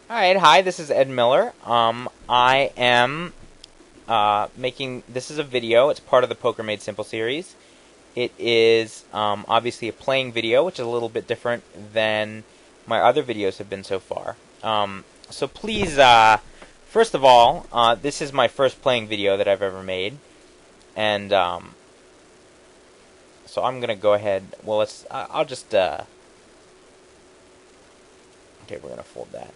Alright, hi, this is Ed Miller. I am this is a video. It's part of the Poker Made Simple series. It is obviously a playing video, which is a little bit different than my other videos have been so far. So please, first of all, this is my first playing video that I've ever made. And so I'm going to go ahead, well, I'll just, okay, we're going to fold that.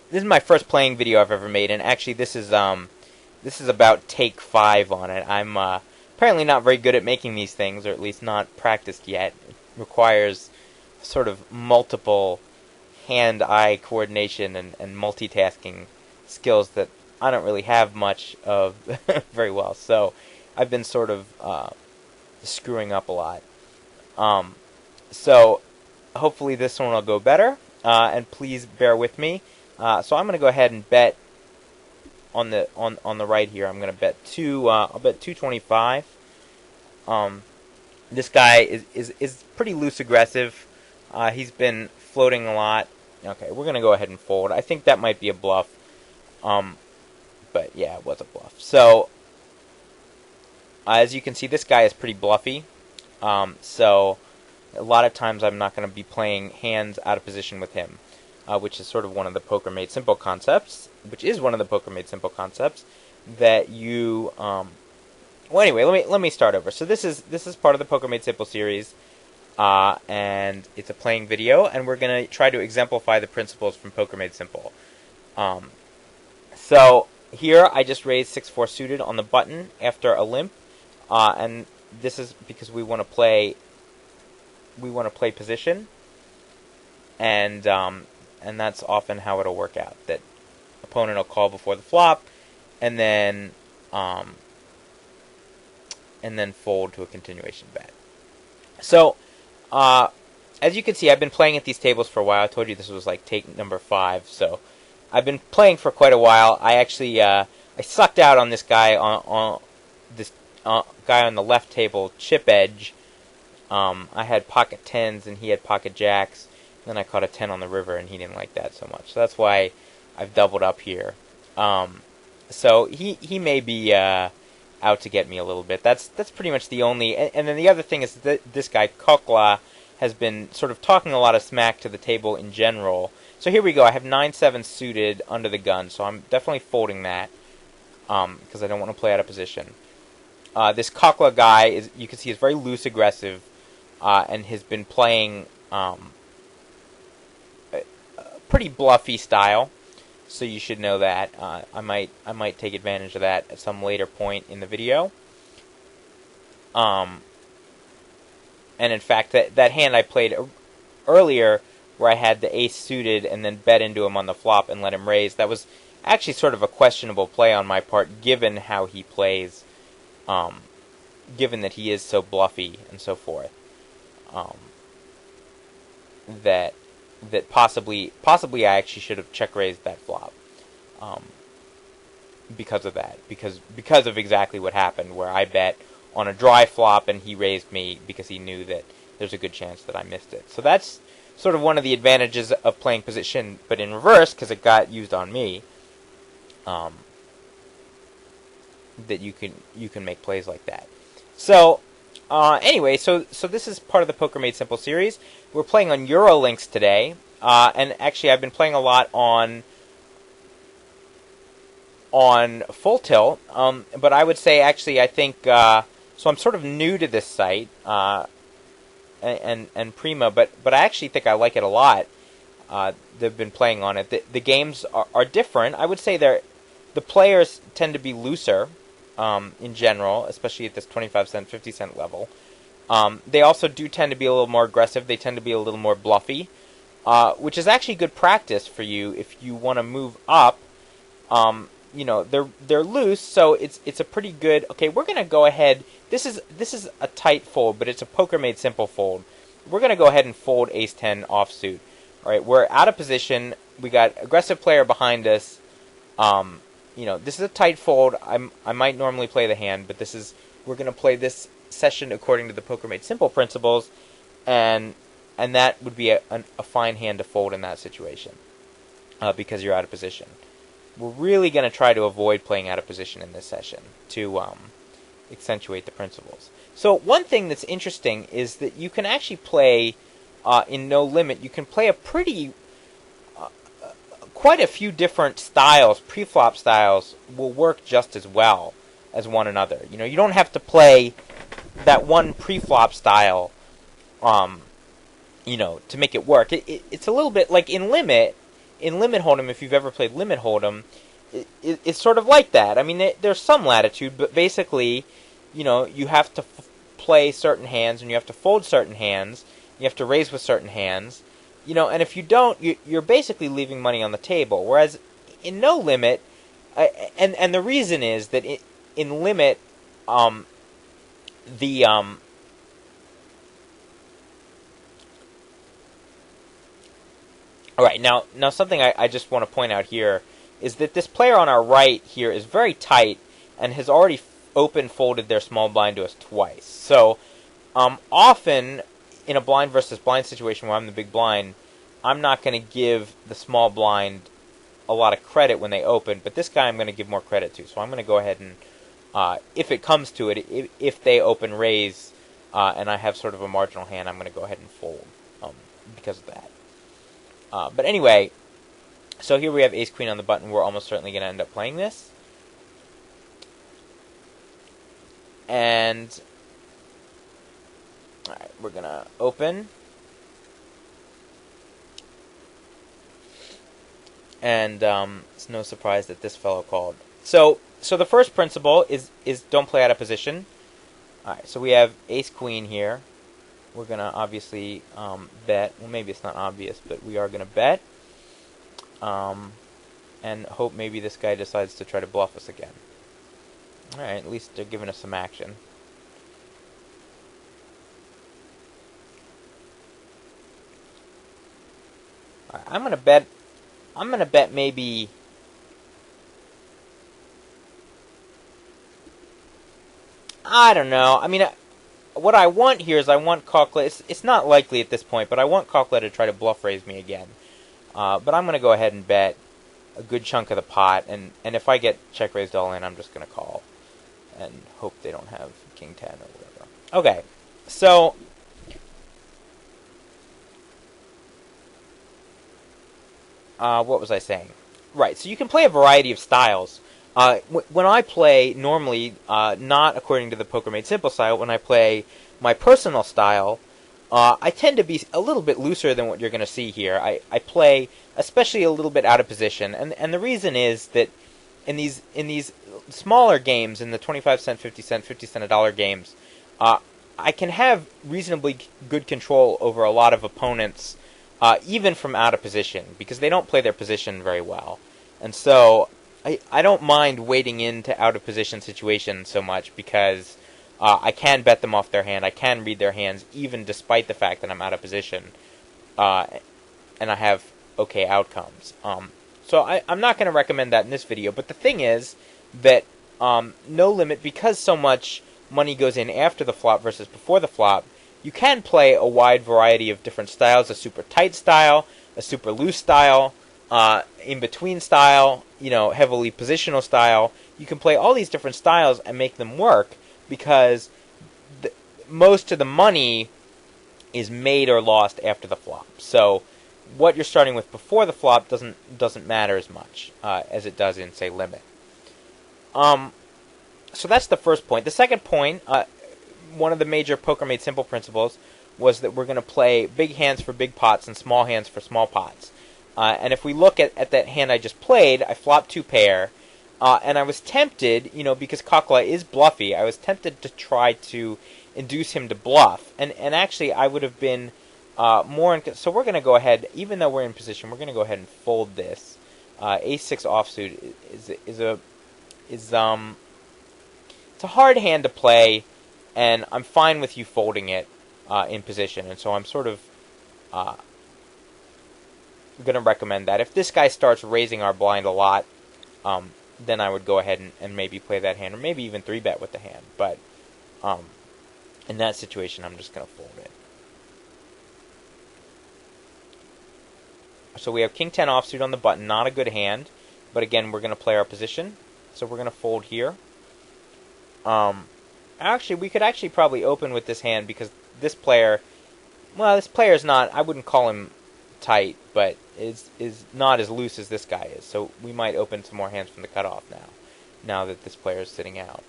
This is my first playing video I've ever made, and actually this is about take 5 on it. I'm apparently not very good at making these things, or at least not practiced yet. It requires sort of multiple hand-eye coordination and multitasking skills that I don't really have much of very well. So I've been sort of screwing up a lot. So hopefully this one will go better, and please bear with me. So I'm going to go ahead and bet on the right here. I'm going to bet I'll bet 225. This guy is pretty loose aggressive. He's been floating a lot. Okay, we're going to go ahead and fold. I think that might be a bluff. But yeah, it was a bluff. So as you can see, this guy is pretty bluffy. So a lot of times I'm not going to be playing hands out of position with him, which is sort of one of the Poker Made Simple concepts, that you... well, anyway, let me start over. So this is part of the Poker Made Simple series, and it's a playing video, and we're going to try to exemplify the principles from Poker Made Simple. So here I just raised 6-4 suited on the button after a limp, and this is because we want to play position, and that's often how it'll work out. That opponent will call before the flop, and then fold to a continuation bet. So as you can see, I've been playing at these tables for a while. I told you this was like take number 5, so I've been playing for quite a while. I actually I sucked out on this guy on the left table, chip edge. I had pocket 10s and he had pocket jacks. Then I caught a 10 on the river and he didn't like that so much. So that's why I've doubled up here. So he may be out to get me a little bit. That's pretty much the only... And then the other thing is that this guy, Kokla, has been sort of talking a lot of smack to the table in general. So here we go. I have 9-7 suited under the gun. So I'm definitely folding that because I don't want to play out of position. This Kokla guy, you can see, is very loose aggressive and has been playing... pretty bluffy style, so you should know that. I might take advantage of that at some later point in the video. And in fact, that hand I played earlier, where I had the ace suited and then bet into him on the flop and let him raise, that was actually sort of a questionable play on my part, given how he plays, given that he is so bluffy and so forth. That possibly I actually should have check raised that flop, because of that, because of exactly what happened, where I bet on a dry flop and he raised me because he knew that there's a good chance that I missed it. So that's sort of one of the advantages of playing position, but in reverse, because it got used on me. That you can make plays like that. So anyway, so this is part of the Poker Made Simple series. We're playing on Eurolinx today, and actually I've been playing a lot on Full Tilt, but I would say actually I think so. I'm sort of new to this site and Prima, but I actually think I like it a lot. They've been playing on it. The games are different. I would say the players tend to be looser. In general, especially at this 25-cent, 50-cent level. They also do tend to be a little more aggressive. They tend to be a little more bluffy, which is actually good practice for you if you want to move up. They're loose, so it's a pretty good... Okay, we're going to go ahead... This is a tight fold, but it's a Poker Made Simple fold. We're going to go ahead and fold Ace-10 offsuit. All right, we're out of position. We got aggressive player behind us. This is a tight fold. I might normally play the hand, but we're going to play this session according to the Poker Made Simple principles, and and that would be a fine hand to fold in that situation because you're out of position. We're really going to try to avoid playing out of position in this session to accentuate the principles. So one thing that's interesting is that you can actually play in no limit. You can play a quite a few different styles. Pre-flop styles will work just as well as one another. You don't have to play that one pre-flop style, to make it work. It's a little bit like in Limit Hold'em. If you've ever played Limit Hold'em, it's sort of like that. I mean, there's some latitude, but basically, you have to play certain hands, and you have to fold certain hands. You have to raise with certain hands, and if you don't, you're basically leaving money on the table. Whereas in No Limit, and the reason is that in Limit, all right, now something I just want to point out here is that this player on our right here is very tight and has already open folded their small blind to us twice. So often in a blind versus blind situation where I'm the big blind, I'm not going to give the small blind a lot of credit when they open, but this guy I'm going to give more credit to. So I'm going to go ahead and, if it comes to it, if they open raise and I have sort of a marginal hand, I'm going to go ahead and fold because of that. But anyway, so here we have ace-queen on the button. We're almost certainly going to end up playing this. And all right, we're going to open. And it's no surprise that this fellow called. So the first principle is don't play out of position. All right, so we have ace-queen here. We're going to obviously bet. Well, maybe it's not obvious, but we are going to bet. And hope maybe this guy decides to try to bluff us again. All right, at least they're giving us some action. All right, I'm going to bet maybe... I don't know. I mean, what I want here is I want Coquelet. It's not likely at this point, but I want Coquelet to try to bluff raise me again. But I'm going to go ahead and bet a good chunk of the pot, and if I get check raised all in, I'm just going to call and hope they don't have king 10 or whatever. Okay, so what was I saying? Right, so you can play a variety of styles. When I play, normally, not according to the Poker Made Simple style, when I play my personal style, I tend to be a little bit looser than what you're going to see here. I play especially a little bit out of position, and the reason is that in these smaller games, in the 25-cent, 50-cent, 50-cent, $1 games, I can have reasonably good control over a lot of opponents, even from out of position, because they don't play their position very well. And so I don't mind wading into out of position situations so much because I can bet them off their hand. I can read their hands, even despite the fact that I'm out of position, and I have okay outcomes. So I'm not going to recommend that in this video. But the thing is that No Limit, because so much money goes in after the flop versus before the flop, you can play a wide variety of different styles: a super tight style, a super loose style, in between style, heavily positional style. You can play all these different styles and make them work because most of the money is made or lost after the flop. So what you're starting with before the flop doesn't matter as much as it does in, say, Limit. So that's the first point. The second point, one of the major Poker Made Simple principles, was that we're going to play big hands for big pots and small hands for small pots. And if we look at that hand I just played, I flopped 2 pair, and I was tempted, because Coquelet is bluffy, I was tempted to try to induce him to bluff. And actually, I would have been more... So we're going to go ahead, even though we're in position, we're going to go ahead and fold this. Ace-6 offsuit is it's a hard hand to play, and I'm fine with you folding it in position. And so I'm sort of... going to recommend that. If this guy starts raising our blind a lot, then I would go ahead and maybe play that hand, or maybe even 3-bet with the hand. But in that situation, I'm just going to fold it. So we have King 10 offsuit on the button, not a good hand. But again, we're going to play our position. So we're going to fold here. Actually, we could actually probably open with this hand because this player, well, this player is not, I wouldn't call him tight, but is not as loose as this guy is. So we might open some more hands from the cutoff now that this player is sitting out.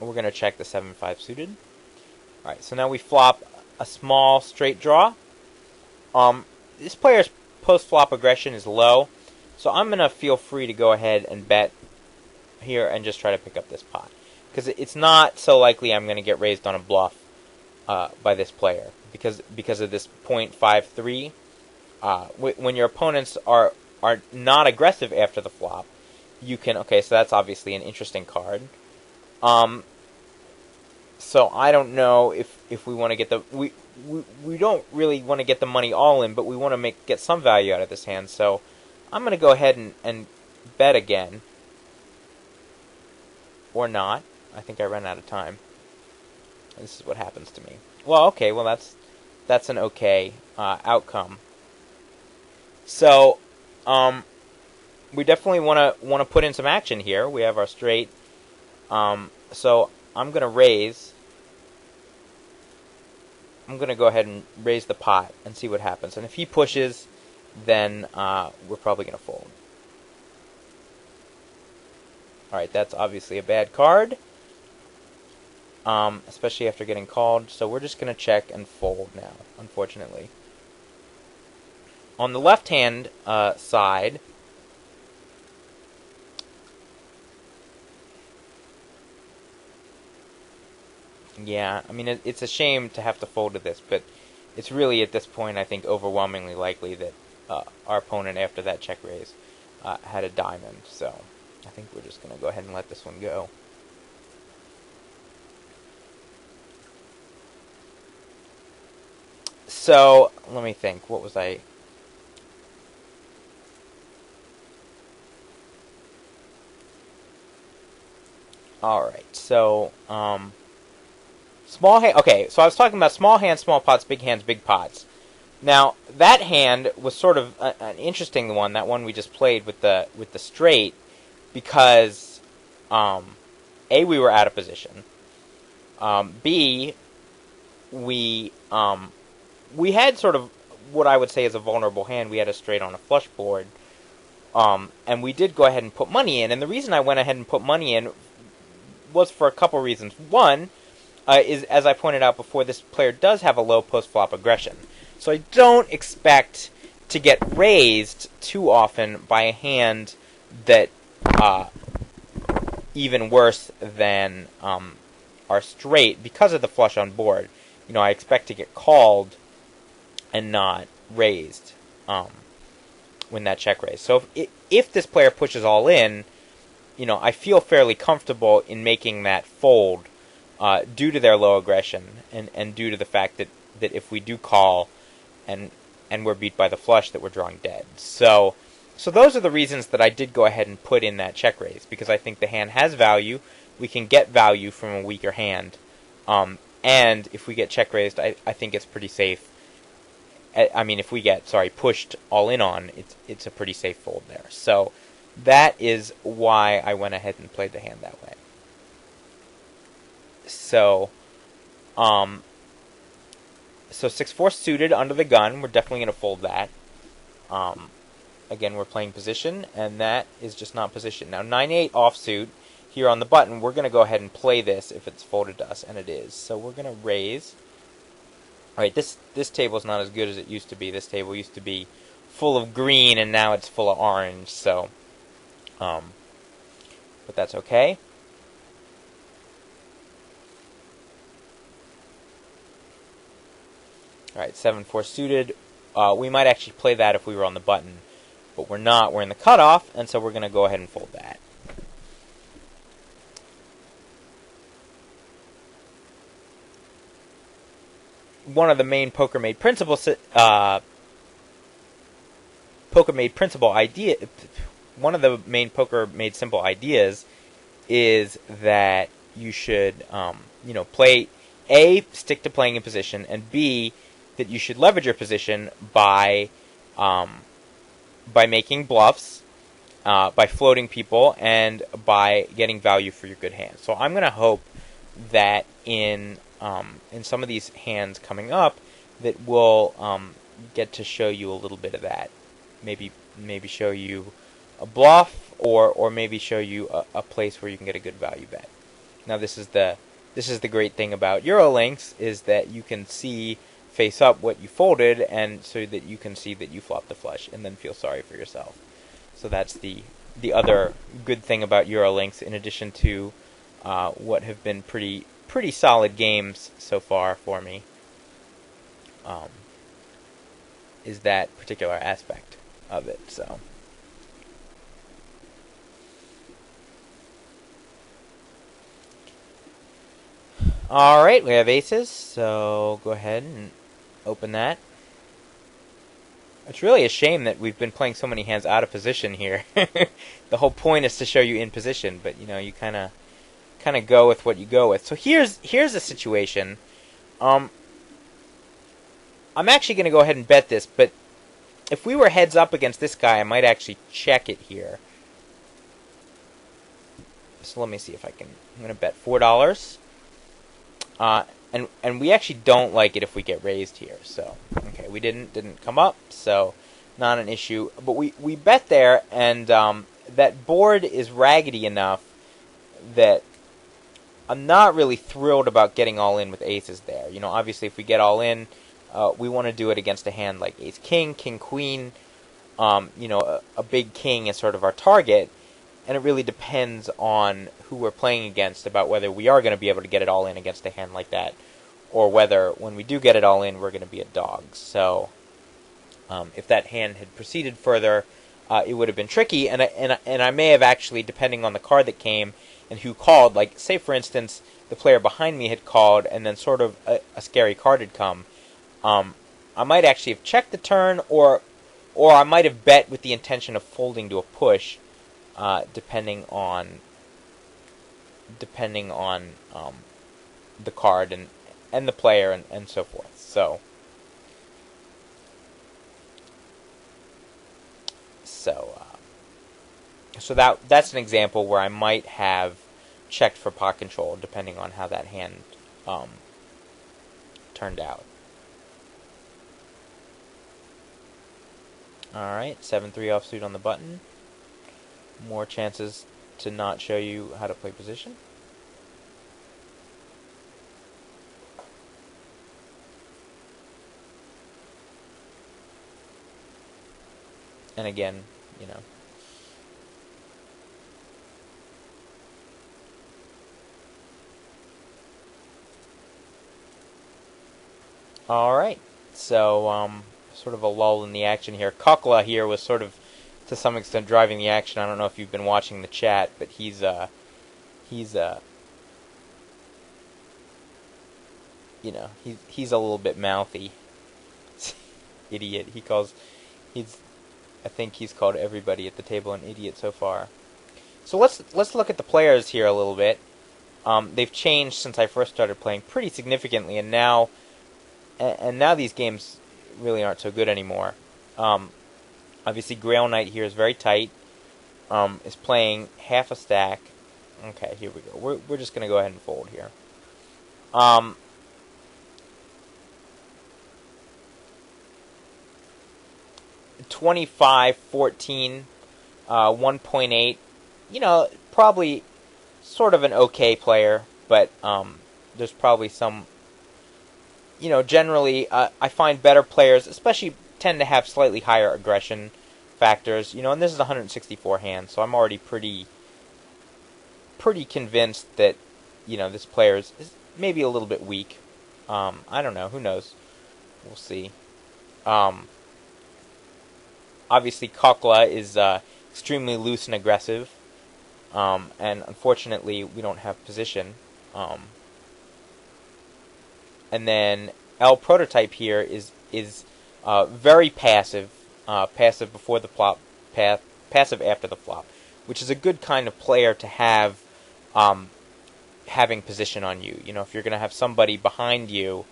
We're going to check the 7-5 suited. Alright, so now we flop a small straight draw. This player's post-flop aggression is low, so I'm going to feel free to go ahead and bet here and just try to pick up this pot. Because it's not so likely I'm going to get raised on a bluff by this player. Because of this 0.53. When your opponents are not aggressive after the flop, you can... Okay, so that's obviously an interesting card. So I don't know if we want to get the... We don't really want to get the money all in, but we want to get some value out of this hand. So I'm going to go ahead and bet again. Or not. I think I ran out of time. This is what happens to me. Well, okay. Well, that's an okay outcome. So we definitely want to put in some action here. We have our straight. So I'm going to raise. I'm going to go ahead and raise the pot and see what happens. And if he pushes, then we're probably going to fold. Alright, that's obviously a bad card. Especially after getting called. So we're just going to check and fold now, unfortunately. On the left-hand side... Yeah, I mean, it's a shame to have to fold to this, but it's really, at this point, I think, overwhelmingly likely that our opponent, after that check raise, had a diamond. So I think we're just going to go ahead and let this one go. So, let me think. What was I... Alright, so... Small hand. Okay, so I was talking about small hands, small pots, big hands, big pots. Now that hand was sort of an interesting one. That one we just played with the straight, because A, we were out of position. B, we had sort of what I would say is a vulnerable hand. We had a straight on a flush board, and we did go ahead and put money in. And the reason I went ahead and put money in was for a couple reasons. One. Is, as I pointed out before, this player does have a low post-flop aggression. So I don't expect to get raised too often by a hand that even worse than our straight because of the flush on board. You know, I expect to get called and not raised when that check raise. So if this player pushes all in, you know, I feel fairly comfortable in making that fold. Due to their low aggression and due to the fact that if we do call and we're beat by the flush, that we're drawing dead. So those are the reasons that I did go ahead and put in that check raise, because I think the hand has value. We can get value from a weaker hand. And if we get check raised, I think it's pretty safe. I mean, if we get, pushed all in on, it's a pretty safe fold there. So that is why I went ahead and played the hand that way. So 6-4 suited under the gun, we're definitely going to fold that. Again, we're playing position, and that is just not position. Now 9-8 offsuit here on the button, we're going to go ahead and play this if it's folded to us, and it is. So we're going to raise. Alright, this table is not as good as it used to be. This table used to be full of green, and now it's full of orange. So, but that's okay. Alright, 7-4 suited. We might actually play that if we were on the button, but we're not. We're in the cutoff, and so we're going to go ahead and fold that. One of the main poker made principle idea. One of the main poker made simple ideas is that you should, play A, stick to playing in position, and B, that you should leverage your position by making bluffs, by floating people, and by getting value for your good hands. So I'm going to hope that in some of these hands coming up, that we'll get to show you a little bit of that. Maybe show you a bluff, or maybe show you a place where you can get a good value bet. Now this is the great thing about Eurolinx, is that you can see face up what you folded, and so that you can see that you flopped the flush and then feel sorry for yourself. So that's the other good thing about Eurolinx, in addition to what have been pretty solid games so far for me, is that particular aspect of it. So all right, we have aces, so go ahead and open that. It's really a shame that we've been playing so many hands out of position here. The whole point is to show you in position, but you kind of go with what you go with. So here's a situation. I'm actually going to go ahead and bet this, but if we were heads up against this guy, I might actually check it here. So let me see if I can. I'm going to bet $4. And we actually don't like it if we get raised here. So okay, we didn't come up, so not an issue. But we bet there, and that board is raggedy enough that I'm not really thrilled about getting all in with aces there. Obviously if we get all in, we want to do it against a hand like ace king, king queen. A big king is sort of our target, and it really depends on who we're playing against about whether we are going to be able to get it all in against a hand like that, or whether when we do get it all in, we're going to be a dog. So if that hand had proceeded further, it would have been tricky, and I may have actually, depending on the card that came and who called, like say for instance the player behind me had called and then sort of a scary card had come, I might actually have checked the turn, or I might have bet with the intention of folding to a push, depending on the card and the player and so forth. So that's an example where I might have checked for pot control, depending on how that hand turned out. Alright, 7-3 offsuit on the button. More chances to not show you how to play position. And again, Alright, so sort of a lull in the action here. Kukla here was sort of, to some extent, driving the action. I don't know if you've been watching the chat, but he's a little bit mouthy. Idiot. I think he's called everybody at the table an idiot so far. So let's look at the players here a little bit. They've changed since I first started playing pretty significantly, and now these games really aren't so good anymore. Obviously, Grail Knight here is very tight. Is playing half a stack. Okay, here we go. We're just going to go ahead and fold here. 25, 14, 1.8. Probably sort of an okay player, but there's probably some. Generally, I find better players, especially, tend to have slightly higher aggression factors. And this is 164 hands, so I'm already pretty convinced that this player is maybe a little bit weak. I don't know. Who knows? We'll see. Obviously, Kukla is extremely loose and aggressive, and unfortunately, we don't have position. And then L Prototype here is very passive, passive before the flop, passive after the flop, which is a good kind of player to have, having position on you. If you're going to have somebody behind you,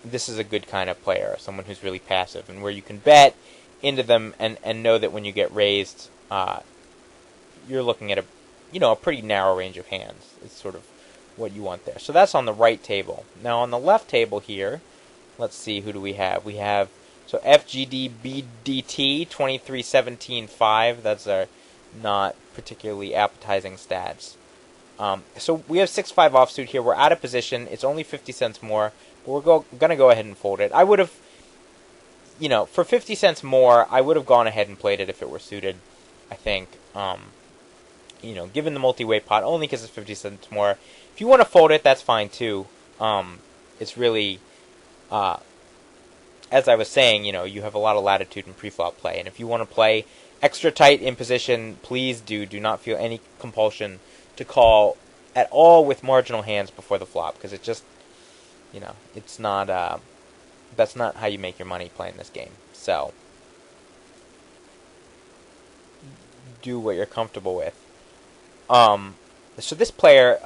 this is a good kind of player, someone who's really passive, and where you can bet into them and know that when you get raised, you're looking at a pretty narrow range of hands. It's sort of what you want there. So that's on the right table. Now on the left table here, let's see, who do we have? We have FGD BDT 23-17-5. That's our not particularly appetizing stats. So we have 6-5 offsuit here. We're out of position. It's only 50 cents more. But we're going to go ahead and fold it. I would have, for 50 cents more, I would have gone ahead and played it if it were suited, I think. Given the multi-way pot, only because it's 50 cents more. If you want to fold it, that's fine too. It's really, as I was saying, you have a lot of latitude in pre-flop play. And if you want to play extra tight in position, please do not feel any compulsion to call at all with marginal hands before the flop, because it just, it's not, that's not how you make your money playing this game. So, do what you're comfortable with. So this player,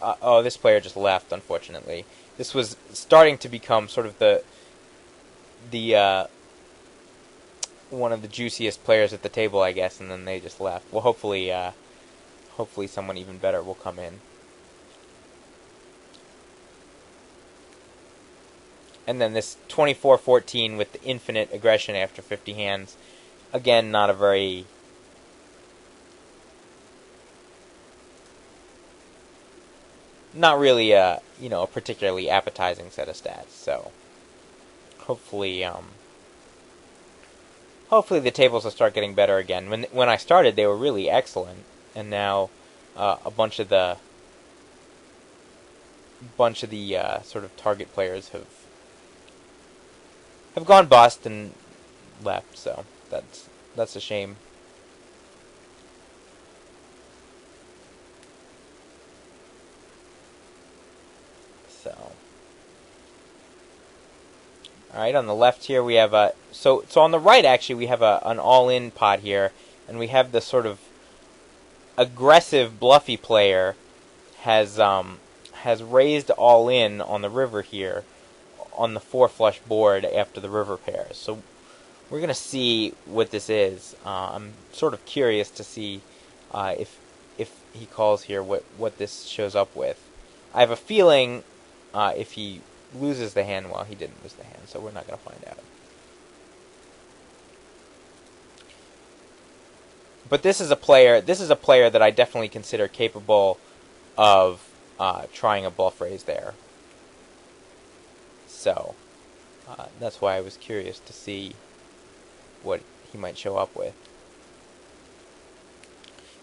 this player just left, unfortunately. This was starting to become sort of the one of the juiciest players at the table, I guess, and then they just left. Well, hopefully someone even better will come in. And then this 24-14 with the infinite aggression after 50 hands. Again, not a very... not really a particularly appetizing set of stats. So hopefully the tables will start getting better again. When I started, they were really excellent, and now a bunch of the sort of target players have gone bust and left. So that's a shame. All right, on the left here we have so on the right actually we have an all-in pot here, and we have the sort of aggressive bluffy player has raised all in on the river here on the 4 flush board after the river pairs. So we're gonna see what this is. I'm sort of curious to see if he calls here what this shows up with. I have a feeling if he loses the hand, well, he didn't lose the hand, so we're not going to find out. But this is a player that I definitely consider capable of trying a bluff raise there. So that's why I was curious to see what he might show up with.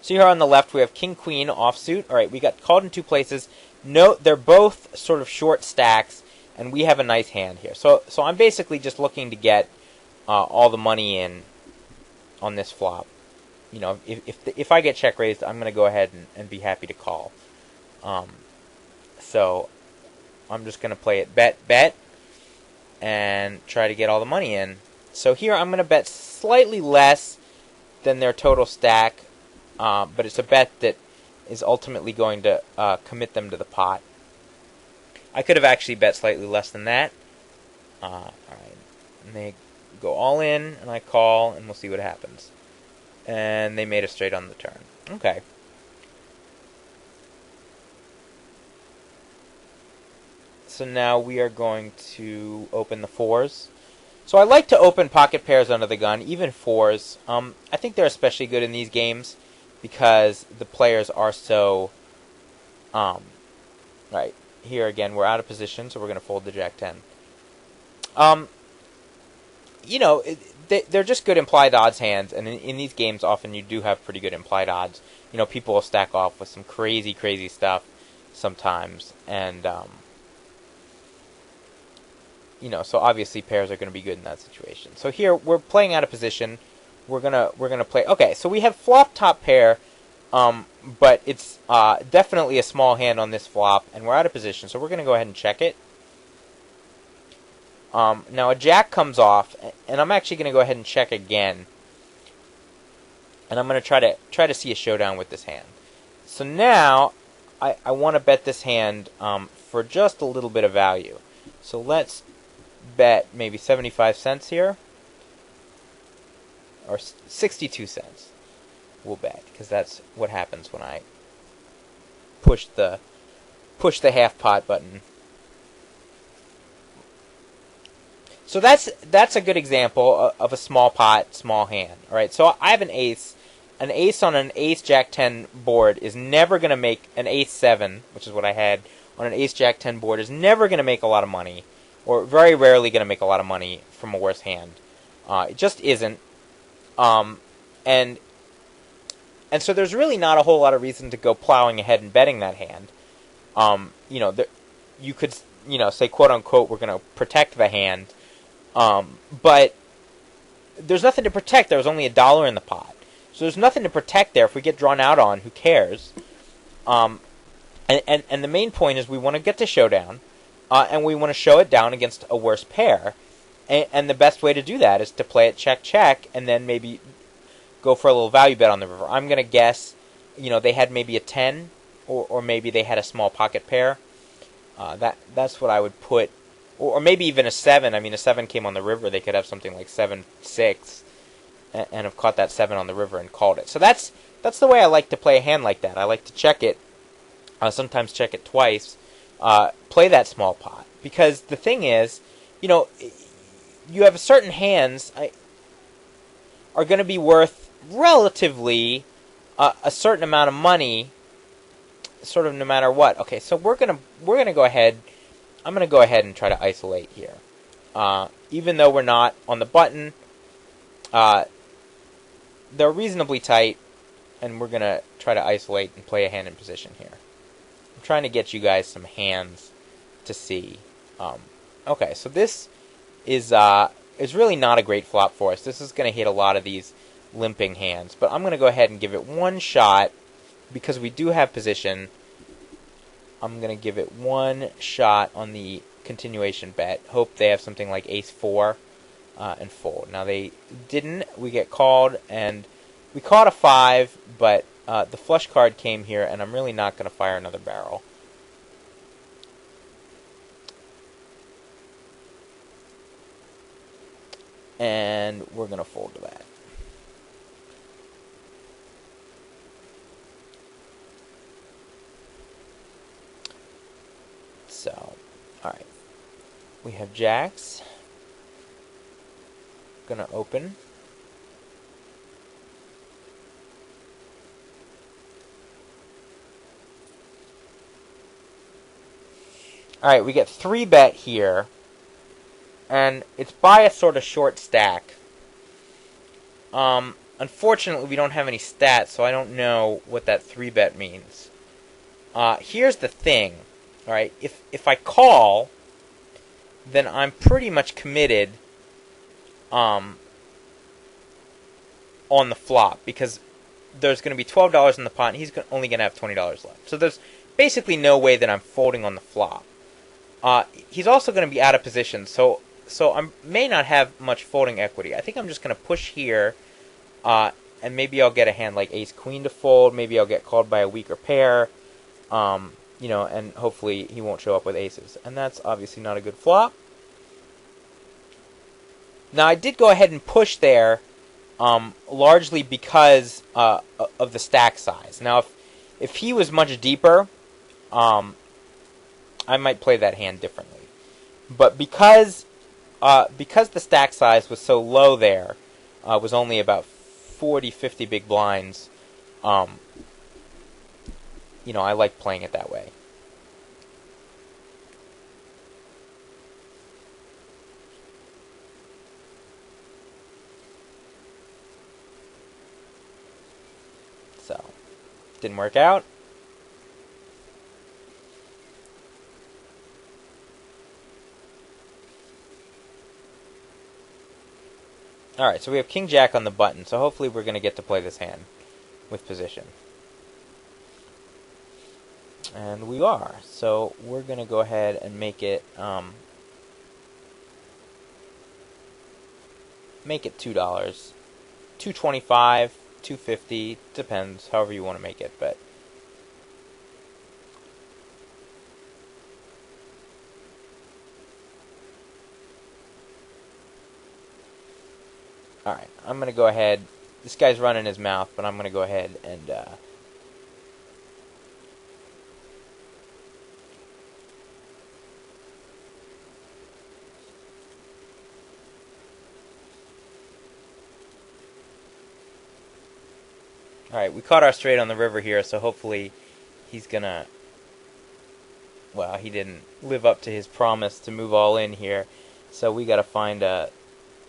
So here on the left we have King Queen offsuit. All right, we got called in 2 places. Note they're both sort of short stacks, and we have a nice hand here. So I'm basically just looking to get all the money in on this flop. If I get check raised, I'm going to go ahead and be happy to call. So I'm just going to play it bet, and try to get all the money in. So here I'm going to bet slightly less than their total stack, but it's a bet that is ultimately going to commit them to the pot. I could have actually bet slightly less than that. All right, and they go all in, and I call, and we'll see what happens. And they made a straight on the turn. Okay. So now we are going to open the 4s. So I like to open pocket pairs under the gun, even 4s. I think they're especially good in these games because the players are so... right. Here again, we're out of position, so we're going to fold the Jack-10. They're just good implied odds hands, and in these games, often you do have pretty good implied odds. People will stack off with some crazy, crazy stuff sometimes, and so obviously pairs are going to be good in that situation. So here we're playing out of position. We're gonna play. Okay, so we have flop top pair. But it's definitely a small hand on this flop, and we're out of position, so we're going to go ahead and check it. Now a jack comes off, and I'm actually going to go ahead and check again. And I'm going to try to see a showdown with this hand. So now I want to bet this hand for just a little bit of value. So let's bet maybe 75 cents here, or 62 cents. We'll bet, because that's what happens when I push the half pot button. So that's a good example of a small pot, small hand. All right, so I have an ace. An ace on an ace jack 10 board is never going to make an ace 7, which is what I had on an ace jack 10 board, is never going to make a lot of money, or very rarely going to make a lot of money from a worse hand. It just isn't. And so there's really not a whole lot of reason to go plowing ahead and betting that hand. You could, say, quote unquote, we're going to protect the hand. But there's nothing to protect. There was only $1 in the pot. So there's nothing to protect there. If we get drawn out on, who cares? And the main point is we want to get to showdown, and we want to show it down against a worse pair. And the best way to do that is to play it check, and then maybe go for a little value bet on the river. I'm going to guess, they had maybe a 10, or maybe they had a small pocket pair. That's what I would put. Or maybe even a 7. I mean, a 7 came on the river. They could have something like 7-6, and have caught that 7 on the river and called it. So that's the way I like to play a hand like that. I like to check it, sometimes check it twice, play that small pot. Because the thing is, you have certain hands are going to be worth relatively a certain amount of money, sort of no matter what. Okay, so we're gonna go ahead. I'm going to go ahead and try to isolate here. Even though we're not on the button, they're reasonably tight, and we're going to try to isolate and play a hand in position here. I'm trying to get you guys some hands to see. Okay, so this is really not a great flop for us. This is going to hit a lot of these limping hands, but I'm going to go ahead and give it one shot, because we do have position. I'm going to give it one shot on the continuation bet. Hope they have something like ace 4 and fold. Now they didn't. We get called, and we caught a 5, but the flush card came here, and I'm really not going to fire another barrel. And we're going to fold to that. So, alright. We have jacks. Gonna open. Alright, we get 3-bet here. And it's by a sort of short stack. Unfortunately, we don't have any stats, so I don't know what that 3-bet means. Here's the thing. Alright, if I call, then I'm pretty much committed on the flop, because there's going to be $12 in the pot, and he's only going to have $20 left. So there's basically no way that I'm folding on the flop. He's also going to be out of position, so I may not have much folding equity. I think I'm just going to push here, and maybe I'll get a hand like ace-queen to fold. Maybe I'll get called by a weaker pair. And hopefully he won't show up with aces. And that's obviously not a good flop. Now, I did go ahead and push there, largely because of the stack size. Now, if he was much deeper, I might play that hand differently. But because the stack size was so low there, was only about 40-50 big blinds, I like playing it that way. So, didn't work out. Alright, so we have king-jack on the button, so hopefully we're going to get to play this hand with position. And we are. So we're going to go ahead and make it $2. $2.25, $2.50, depends, however you want to make it, but Alright, I'm going to go ahead. This guy's running his mouth, but I'm going to go ahead and... Alright, we caught our straight on the river here, so hopefully he's going to... Well, he didn't live up to his promise to move all in here, so we got to find a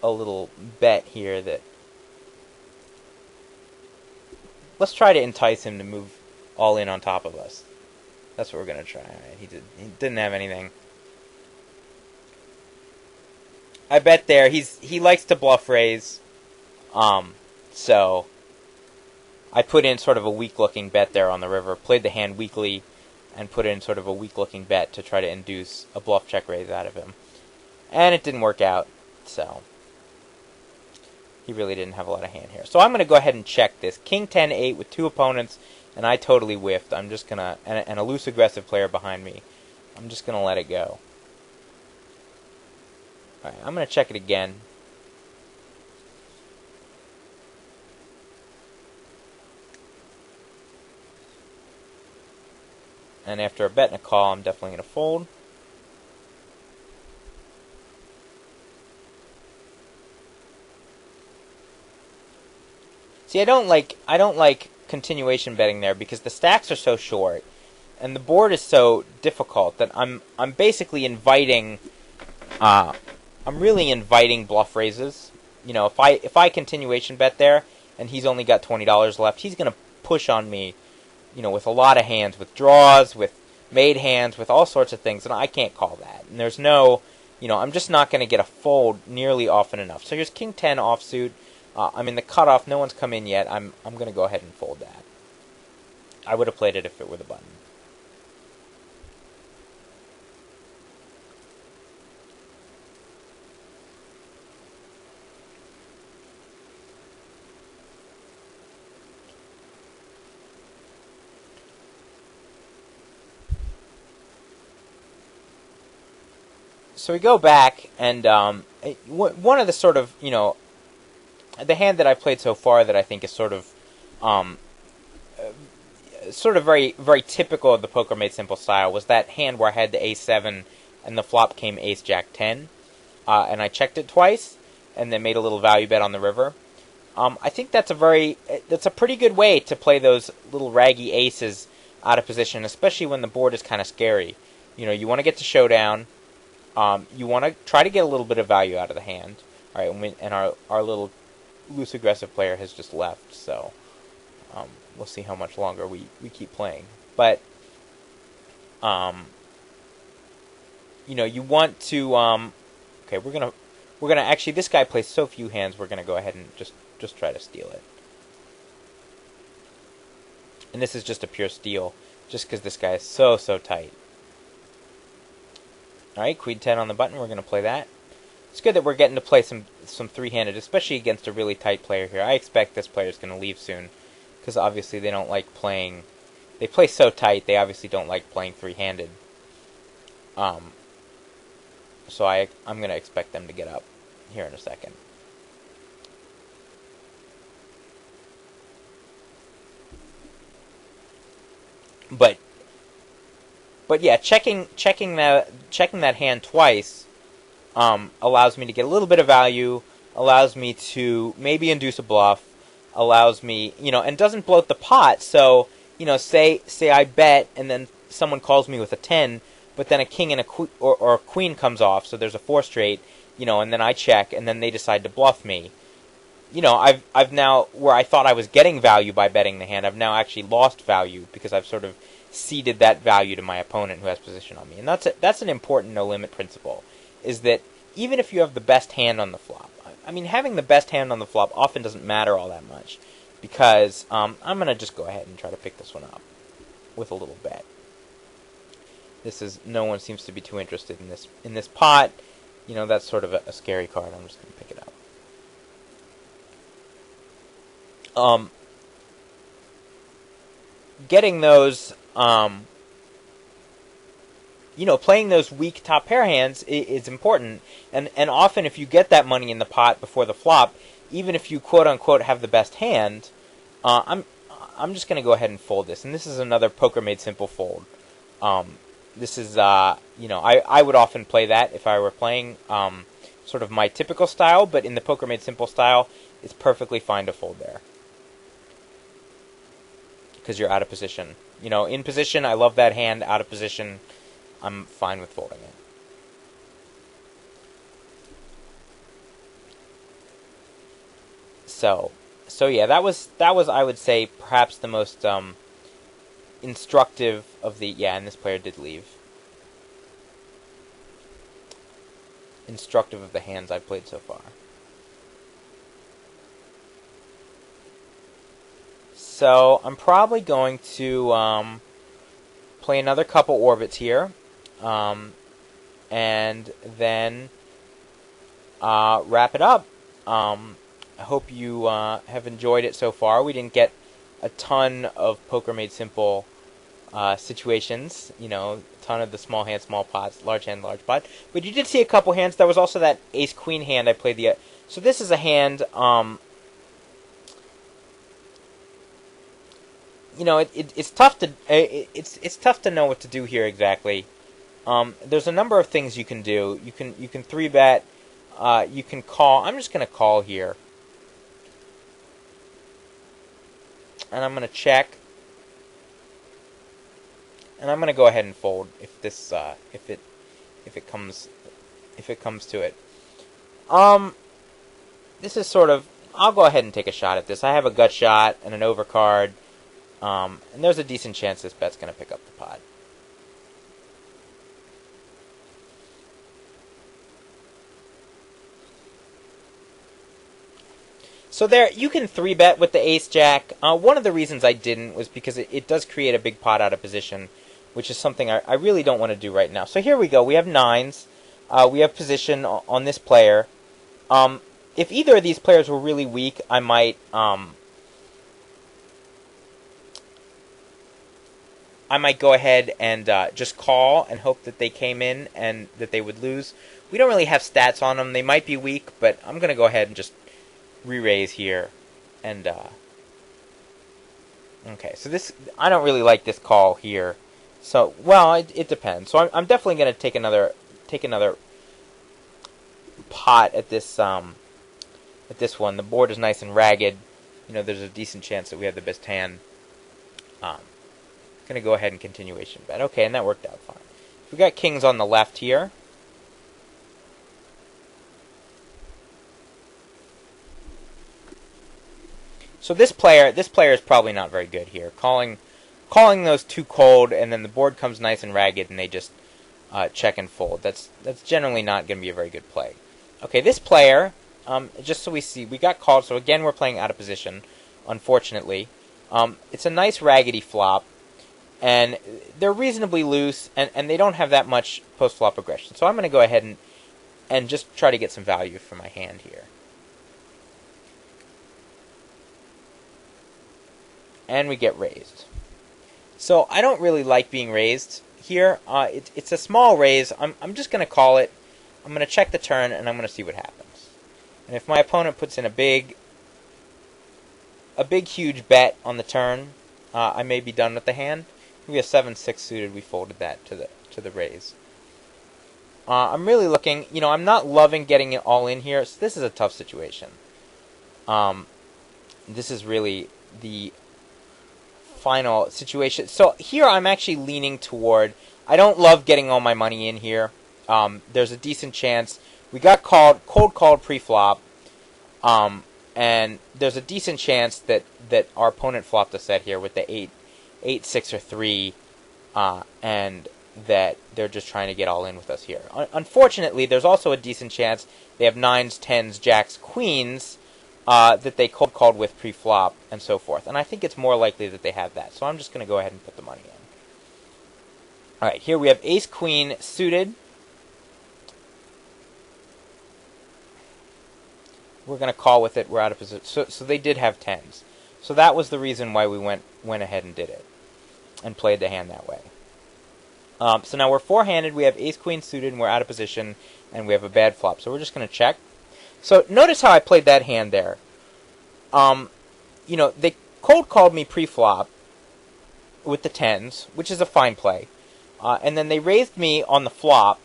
little bet here that... Let's try to entice him to move all in on top of us. That's what we're going to try. Alright, he didn't have anything. I bet there. He likes to bluff raise. So I put in sort of a weak-looking bet there on the river. Played the hand weakly and put in sort of a weak-looking bet to try to induce a bluff check raise out of him. And it didn't work out, so... He really didn't have a lot of hand here. So I'm going to go ahead and check this. King 10-8 with two opponents, and I totally whiffed. I'm just going to... And a loose aggressive player behind me. I'm just going to let it go. Alright, I'm going to check it again. And after a bet and a call, I'm definitely going to fold. See, I don't like continuation betting there because the stacks are so short and the board is so difficult that I'm basically inviting I'm really inviting bluff raises. You know, if I continuation bet there and he's only got $20 left, he's going to push on me, you know, with a lot of hands, with draws, with made hands, with all sorts of things, and I can't call that. And there's no, you know, I'm just not going to get a fold nearly often enough. So here's King 10 offsuit. I'm in the cutoff. No one's come in yet. I'm going to go ahead and fold that. I would have played it if it were the button. So we go back, and one of the sort of, you know, the hand that I've played so far that I think is sort of very, very typical of the Poker Made Simple style was that hand where I had the Ace-7 and the flop came Ace-Jack-10, and I checked it twice, and then made a little value bet on the river. I think that's a pretty good way to play those little raggy aces out of position, especially when the board is kind of scary. You know, you want to get to showdown. You want to try to get a little bit of value out of the hand. All right, and our little loose aggressive player has just left, so we'll see how much longer we keep playing. But you know, you want to okay, we're gonna actually, this guy plays so few hands, we're gonna go ahead and just try to steal it. And this is just a pure steal, just because this guy is so tight. Alright, Queen 10 on the button, we're going to play that. It's good that we're getting to play some three-handed, especially against a really tight player here. I expect this player's going to leave soon, because obviously they don't like playing... They play so tight, they obviously don't like playing three-handed. So I'm going to expect them to get up here in a second. But yeah, checking that hand twice allows me to get a little bit of value, allows me to maybe induce a bluff, allows me, you know, and doesn't bloat the pot. So, you know, say I bet and then someone calls me with a 10, but then a king and or a queen comes off, so there's a 4 straight, you know, and then I check and then they decide to bluff me. You know, I've now, where I thought I was getting value by betting the hand, I've now actually lost value because I've sort of ceded that value to my opponent who has position on me. And that's an important no-limit principle, is that even if you have the best hand on the flop, I mean, having the best hand on the flop often doesn't matter all that much, because I'm going to just go ahead and try to pick this one up with a little bet. No one seems to be too interested in this pot. You know, that's sort of a scary card. I'm just going to pick it up. Getting those, you know, playing those weak top pair hands is important. And often if you get that money in the pot before the flop, even if you quote unquote have the best hand, I'm just going to go ahead and fold this. And this is another Poker Made Simple fold. This is I would often play that if I were playing sort of my typical style, but in the Poker Made Simple style, it's perfectly fine to fold there because you're out of position. In position, I love that hand. Out of position, I'm fine with folding it. So yeah, that was I would say perhaps the most instructive of the and this player did leave. Instructive of the hands I've played so far. So I'm probably going to play another couple orbits here, and then wrap it up. I hope you have enjoyed it so far. We didn't get a ton of Poker Made Simple situations, a ton of the small hand, small pots, large hand, large pot. But you did see a couple hands. There was also that ace-queen hand I played the. So this is a hand. It's tough to it's tough to know what to do here exactly. There's a number of things you can do. You can 3-bet. You can call. I'm just going to call here, and I'm going to check. And I'm going to go ahead and fold if this if it comes to it. This is sort of. I'll go ahead and take a shot at this. I have a gut shot and an overcard, and there's a decent chance this bet's going to pick up the pot. So there, you can 3-bet with the ace-jack. One of the reasons I didn't was because it does create a big pot out of position, which is something I really don't want to do right now. So here we go. We have 9s. We have position on this player. If either of these players were really weak, I might go ahead and just call and hope that they came in and that they would lose. We don't really have stats on them. They might be weak, but I'm going to go ahead and just re-raise here. And okay, so this, I don't really like this call here. So, well, it depends. So I'm definitely going to take another pot at this one. The board is nice and ragged. There's a decent chance that we have the best hand. Going to go ahead and continuation bet. Okay, and that worked out fine. We got kings on the left here. So this player is probably not very good here. Calling those too cold, and then the board comes nice and ragged, and they just check and fold. That's generally not going to be a very good play. Okay, this player, just so we see, we got called. So again, we're playing out of position, unfortunately. It's a nice raggedy flop, and they're reasonably loose, and they don't have that much post-flop aggression. So I'm going to go ahead and just try to get some value for my hand here. And we get raised. So I don't really like being raised here. It's a small raise. I'm just going to call it. I'm going to check the turn, and I'm going to see what happens. And if my opponent puts in a big, huge bet on the turn, I may be done with the hand. We have 7-6 suited. We folded that to the raise. I'm really looking. I'm not loving getting it all in here. So this is a tough situation. This is really the final situation. So here I'm actually leaning toward, I don't love getting all my money in here. There's a decent chance we got cold called pre-flop, and there's a decent chance that our opponent flopped a set here with the 8, 6, or 3, and that they're just trying to get all in with us here. Unfortunately, there's also a decent chance they have 9s, 10s, jacks, queens, that they called with pre-flop, and so forth. And I think it's more likely that they have that. So I'm just going to go ahead and put the money in. Alright, here we have ace-queen suited. We're going to call with it. We're out of position. So they did have 10s. So that was the reason why we went ahead and did it. And played the hand that way. So now we're four-handed. We have ace-queen suited, and we're out of position. And we have a bad flop. So we're just going to check. So notice how I played that hand there. They cold called me pre-flop with the tens, which is a fine play. And then they raised me on the flop,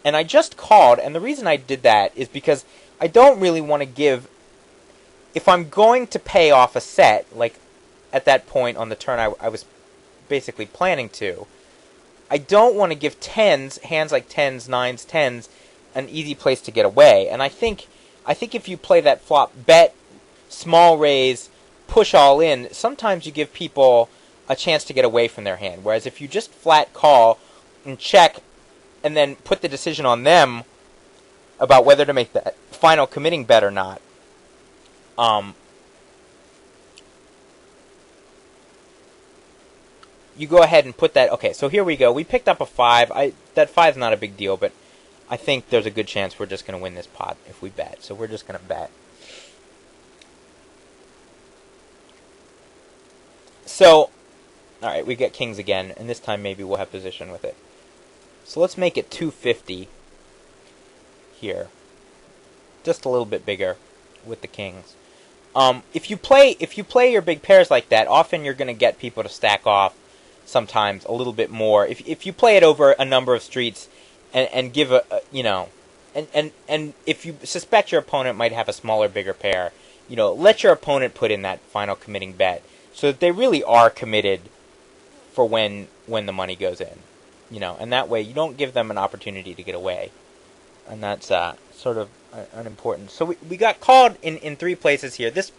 and I just called, and the reason I did that is because I don't really want to give... If I'm going to pay off a set, like at that point on the turn I was basically planning to, I don't want to give tens, hands like tens, nines, tens, an easy place to get away. And I think if you play that flop, bet, small raise, push all in, sometimes you give people a chance to get away from their hand. Whereas if you just flat call and check and then put the decision on them about whether to make that final committing bet or not, you go ahead and put that... Okay, so here we go. We picked up a 5. That 5's not a big deal, but I think there's a good chance we're just going to win this pot if we bet. So we're just going to bet. So, alright, we get kings again, and this time maybe we'll have position with it. So let's make it 250 here. Just a little bit bigger with the kings. If you play your big pairs like that, often you're going to get people to stack off sometimes a little bit more. If you play it over a number of streets and give and if you suspect your opponent might have a smaller, bigger pair, let your opponent put in that final committing bet so that they really are committed for when the money goes in, and that way you don't give them an opportunity to get away, and that's sort of unimportant. So we got called in 3 places here. This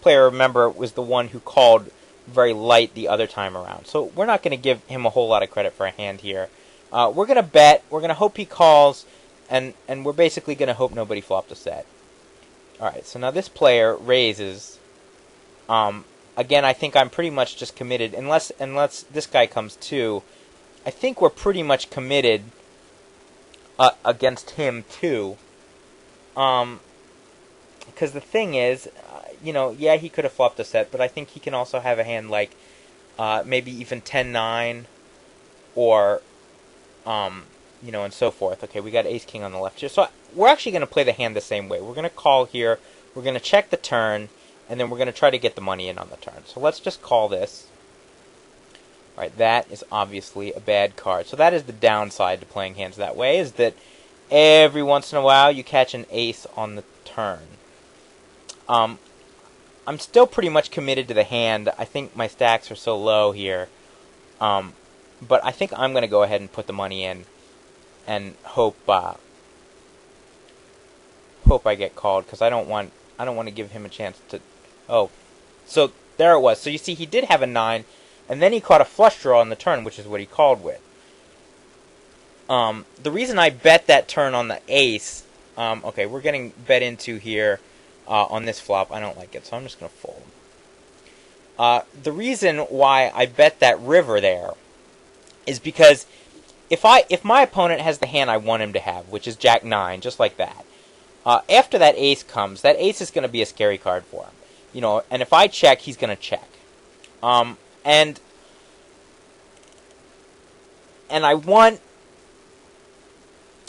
player, remember, was the one who called very light the other time around. So we're not going to give him a whole lot of credit for a hand here. We're going to bet. We're going to hope he calls, and we're basically going to hope nobody flopped a set. All right, so now this player raises. Again, I think I'm pretty much just committed. Unless this guy comes too, I think we're pretty much committed against him too. Because the thing is, yeah, he could have flopped a set, but I think he can also have a hand like maybe even 10-9 or, and so forth. Okay, we got ace-king on the left here. So we're actually going to play the hand the same way. We're going to call here. We're going to check the turn, and then we're going to try to get the money in on the turn. So let's just call this. All right, that is obviously a bad card. So that is the downside to playing hands that way, is that every once in a while you catch an ace on the turn. I'm still pretty much committed to the hand. I think my stacks are so low here. But I think I'm going to go ahead and put the money in and hope I get called, because I don't want to give him a chance to... Oh, so there it was. So you see, he did have a 9, and then he caught a flush draw on the turn, which is what he called with. The reason I bet that turn on the ace... okay, we're getting bet into here on this flop. I don't like it, so I'm just going to fold. The reason why I bet that river there is because if my opponent has the hand I want him to have, which is Jack 9, just like that, after that ace comes, that ace is going to be a scary card for him. And if I check, he's going to check. And I want...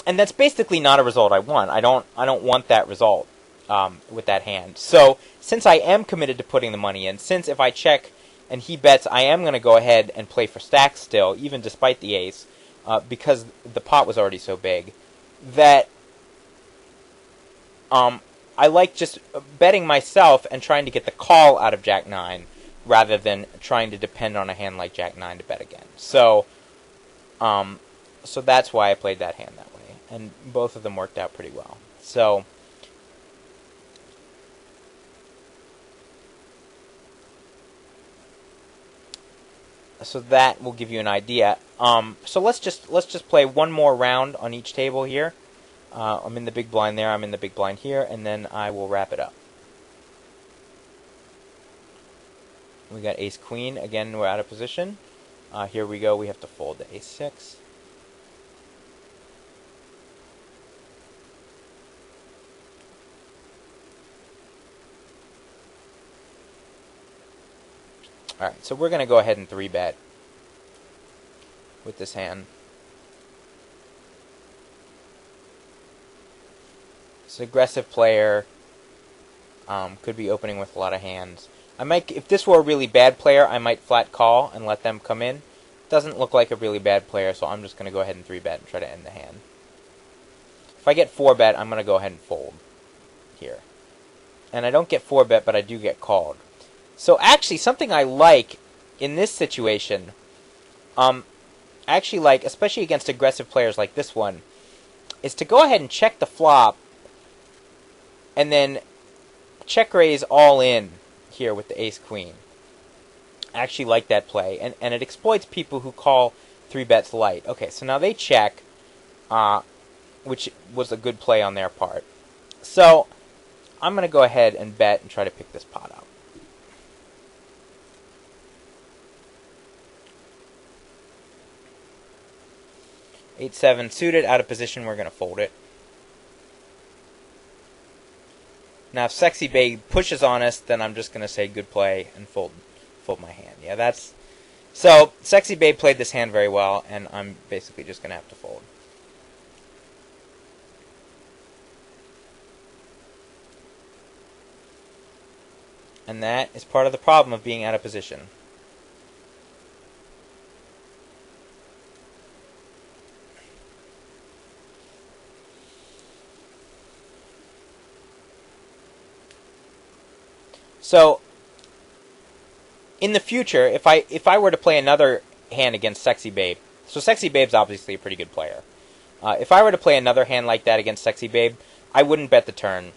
And that's basically not a result I want. I don't want that result with that hand. So since I am committed to putting the money in, since if I check and he bets, I am going to go ahead and play for stacks still, even despite the ace, because the pot was already so big, that I like just betting myself and trying to get the call out of Jack 9 rather than trying to depend on a hand like Jack 9 to bet again. So that's why I played that hand that way. And both of them worked out pretty well. So that will give you an idea. So let's just play one more round on each table here. I'm in the big blind there. I'm in the big blind here, and then I will wrap it up. We got ace queen again. We're out of position. Here we go. We have to fold to ace 6. Alright, so we're going to go ahead and 3-bet with this hand. It's an aggressive player. Could be opening with a lot of hands. I might, if this were a really bad player, I might flat call and let them come in. Doesn't look like a really bad player, so I'm just going to go ahead and 3-bet and try to end the hand. If I get 4-bet, I'm going to go ahead and fold here. And I don't get 4-bet, but I do get called. So actually, something I like in this situation, I actually like, especially against aggressive players like this one, is to go ahead and check the flop and then check raise all in here with the ace-queen. I actually like that play, and it exploits people who call 3-bets light. Okay, so now they check, which was a good play on their part. So I'm going to go ahead and bet and try to pick this pot up. Eight-seven suited, out of position, we're going to fold it. Now, if Sexy Babe pushes on us, then I'm just going to say good play and fold my hand. Yeah, that's... So, Sexy Babe played this hand very well, and I'm basically just going to have to fold. And that is part of the problem of being out of position. So, in the future, if I were to play another hand against Sexy Babe, so Sexy Babe's obviously a pretty good player. If I were to play another hand like that against Sexy Babe, I wouldn't bet the turn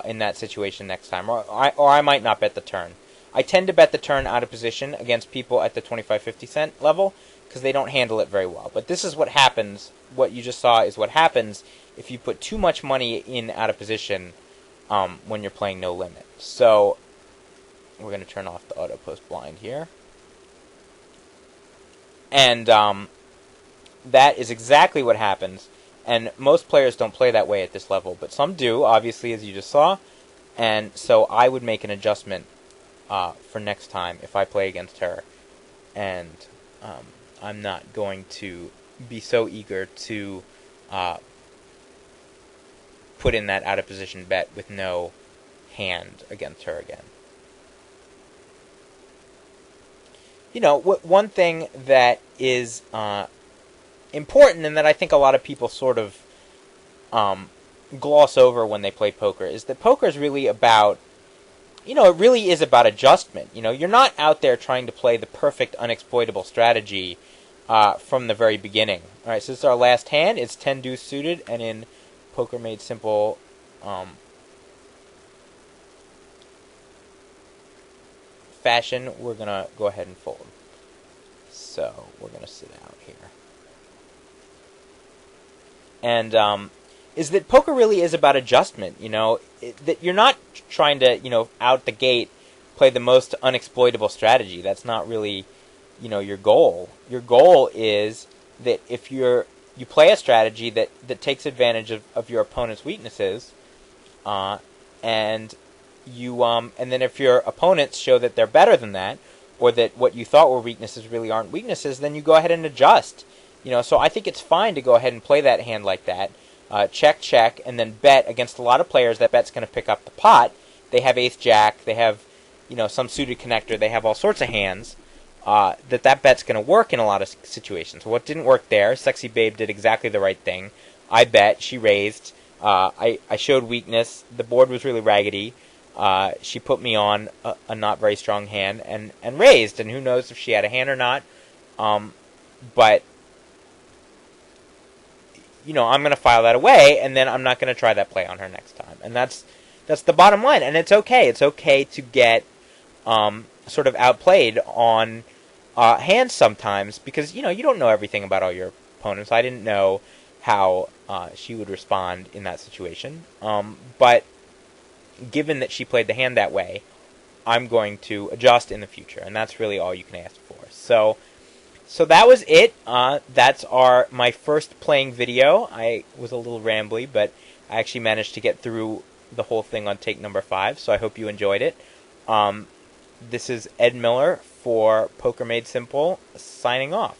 in that situation next time, or I might not bet the turn. I tend to bet the turn out of position against people at the 25-50 cent level because they don't handle it very well. But this is what happens. What you just saw is what happens if you put too much money in out of position when you're playing no limit. So we're going to turn off the auto post blind here. And that is exactly what happens. And most players don't play that way at this level, but some do, obviously, as you just saw. And so I would make an adjustment for next time if I play against her. And I'm not going to be so eager to put in that out of position bet with no hand against her again. You know, one thing that is important and that I think a lot of people sort of gloss over when they play poker is that poker is really about, you know, it really is about adjustment. You know, you're not out there trying to play the perfect unexploitable strategy from the very beginning. All right, so this is our last hand. It's 10 deuce suited, and in Poker Made Simple fashion, we're going to go ahead and fold. So we're going to sit out here. And is that poker really is about adjustment, you know, that you're not trying to, you know, out the gate play the most unexploitable strategy. That's not really, you know, your goal. Your goal is that if you play a strategy that takes advantage of your opponent's weaknesses, and then if your opponents show that they're better than that, or that what you thought were weaknesses really aren't weaknesses, then you go ahead and adjust. You know, so I think it's fine to go ahead and play that hand like that, check, check, and then bet against a lot of players. That bet's going to pick up the pot. They have ace-jack, they have, you know, some suited connector, they have all sorts of hands. That bet's going to work in a lot of situations. What didn't work there, Sexy Babe did exactly the right thing. I bet, she raised, I showed weakness, the board was really raggedy. She put me on a not very strong hand and raised, and who knows if she had a hand or not. But, you know, I'm going to file that away, and then I'm not going to try that play on her next time. And that's the bottom line, and it's okay. It's okay to get sort of outplayed on hands sometimes, because, you know, you don't know everything about all your opponents. I didn't know how she would respond in that situation. But given that she played the hand that way, I'm going to adjust in the future, and that's really all you can ask for. So that was it. That's my first playing video. I was a little rambly, but I actually managed to get through the whole thing on take number 5, so I hope you enjoyed it. This is Ed Miller for Poker Made Simple, signing off.